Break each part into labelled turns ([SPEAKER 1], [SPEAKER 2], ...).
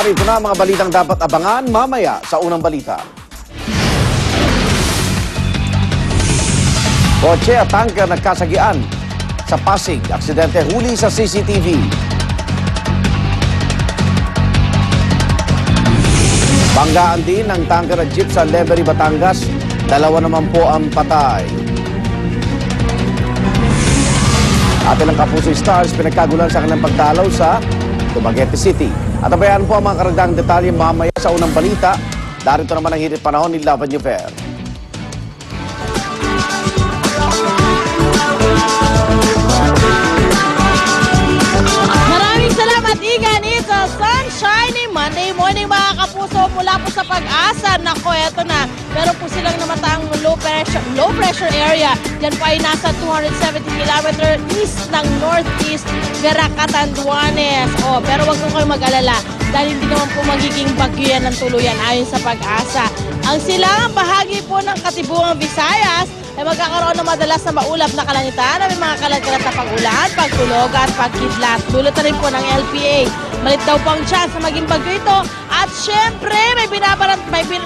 [SPEAKER 1] narito na ang mga balitang dapat abangan mamaya sa unang balita. Kotse at tanker nagkasagian sa Pasig. Aksidente huli sa CCTV. Banggaan din ng tanker at jeep sa Levery, Batangas. 2 naman po ang patay. At ilang Kapuso Stars pinagkagulan sa kanilang pagdalaw sa Dumaguete City. At abayan po ang mga karagdagang detalye mamaya sa unang balita. Darito naman ang hirit panahon ni Laban Yuver.
[SPEAKER 2] Maraming salamat, Igan. It's a sunshiny Monday morning, mga Kapuso. Mula po sa Pag-asa, nako, eto na. Meron po silang namatang low pressure area. Yan po ay nasa 270 km east ng northeast Veracatanduanes. Pero wag po kayo mag-alala dahil hindi naman po magiging bagyo yan ng tuluyan ayon sa Pag-asa. Ang silangang bahagi po ng Katibuang Visayas ay magkakaroon ng madalas na maulap na kalangitan na may mga kalat-kalat na pag-ulan, pagtulog at pagkidlat. Dulot na rin po ng LPA. Malit daw po ang chance na maging bagyo ito. At syempre,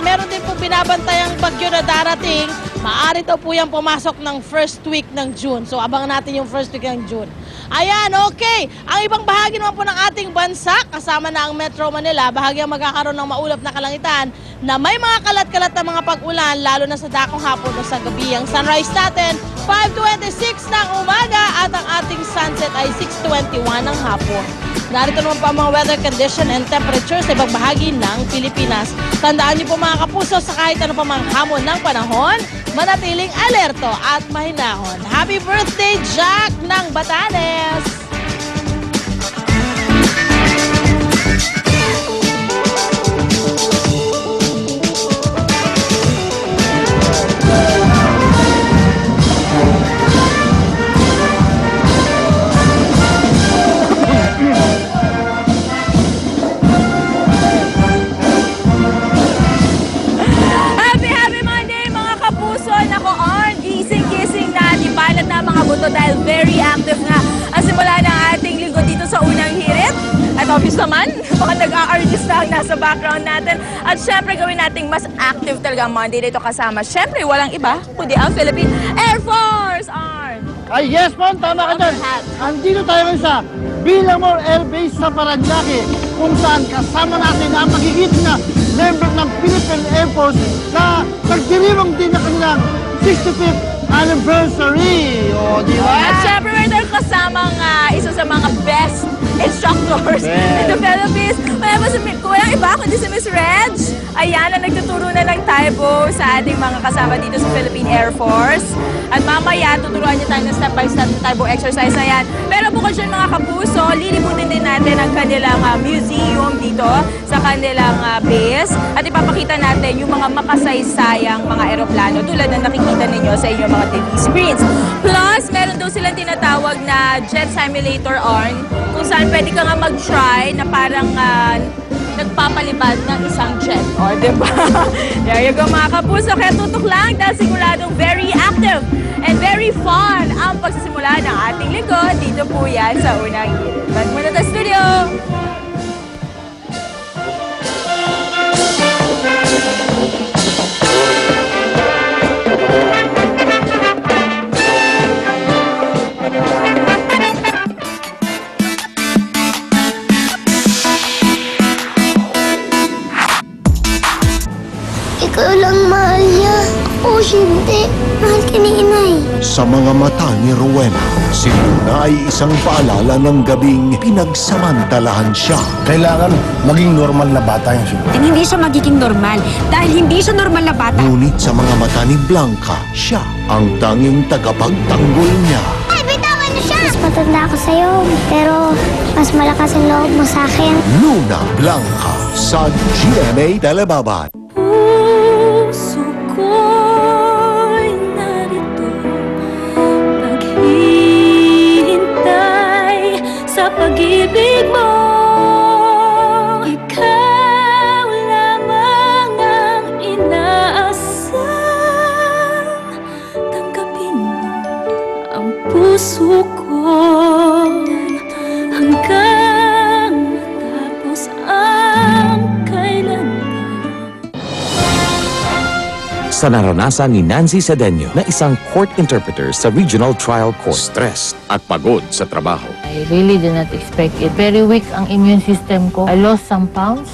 [SPEAKER 2] meron din po binabantayang bagyo na darating. Maaari daw po yan pumasok ng first week ng June. So abangan natin yung first week ng June. Ayan, okay. Ang ibang bahagi naman po ng ating bansa, kasama na ang Metro Manila, bahagi ang magkakaroon ng maulap na kalangitan na may mga kalat-kalat na mga pag-ulan, lalo na sa dakong hapon o sa gabi. Ang sunrise natin, 5:26 ng umaga at ang ating sunset ay 6:21 ng hapon. Narito naman pa ang mga weather condition and temperature sa ibang bahagi ng Pilipinas. Tandaan niyo po, mga Kapuso, sa kahit ano pa mang hamon ng panahon, manatiling alerto at mahinahon. Happy birthday, Jack ng Batanes!
[SPEAKER 3] Dahil very active nga ang simula ng ating linggo dito sa unang hirit. At obvious naman, baka nag-a-artist na ang nasa background natin. At syempre gawin nating mas active talaga ang Monday dito kasama. Syempre walang iba, kundi ang Philippine Air Force Arm.
[SPEAKER 4] Ay yes po, tama ka dyan. Andito tayo ngayon sa Villamor Air Base sa Paranaque, kung saan kasama natin ang magiging na member ng Philippine Air Force na nagdiriwang din na kanilang 65th anniversary. O, di ba?
[SPEAKER 3] At syempre, meron kasamang isa sa mga best instructors in the Philippines. Walang iba kundi si Miss Reg. Ayan, na nagtuturo na ng Taibo sa ating mga kasama dito sa Philippine Air Force. At mamaya, tuturuan niyo tayo ng step-by-step Taibo exercise na yan. Pero bukod dyan, mga Kapuso, lilibutin din natin ang kanilang museum dito sa kanilang base. At ipapakita natin yung mga makasaysayang mga eroplano tulad na nakikita ninyo sa inyong mga TV screens. Plus, meron daw silang tinatawag na jet simulator arm kung saan pwede ka nga mag-try na parang nagpapalipad ng isang jet. O, diba? There you go, mga Kapuso. Kaya tutok lang dahil siguradong very active and very fun ang pagsisimula ng ating linggo. Dito po yan sa unang hirit. Back muna sa studio!
[SPEAKER 5] Ikaw lang mahal niya. Ako hindi. Mahal ka ni Inay.
[SPEAKER 6] Sa mga mata ni Rowena, si Luna ay isang paalala ng gabing pinagsamantalahan siya.
[SPEAKER 4] Kailangan maging normal na bata yung siya.
[SPEAKER 7] Hindi siya magiging normal dahil hindi siya normal na bata.
[SPEAKER 6] Ngunit sa mga mata ni Blanca, siya ang tanging tagapagtanggol niya.
[SPEAKER 5] Ay, bitawan niyo siya! Mas matanda ako sa'yo, pero mas malakas ang loob mo sa akin.
[SPEAKER 6] Luna Blanca sa GMA Telebabad.
[SPEAKER 3] Puso ko'y narito, naghihintay sa pag-ibig mo. Ikaw lamang ang inaasam. Tanggapin mo ang puso ko hanggang matapos ang
[SPEAKER 8] sa naranasan ni Nancy Cedeño na isang court interpreter sa Regional Trial Court. Stress at pagod sa trabaho.
[SPEAKER 9] I really did not expect it. Very weak ang immune system ko. I lost some pounds.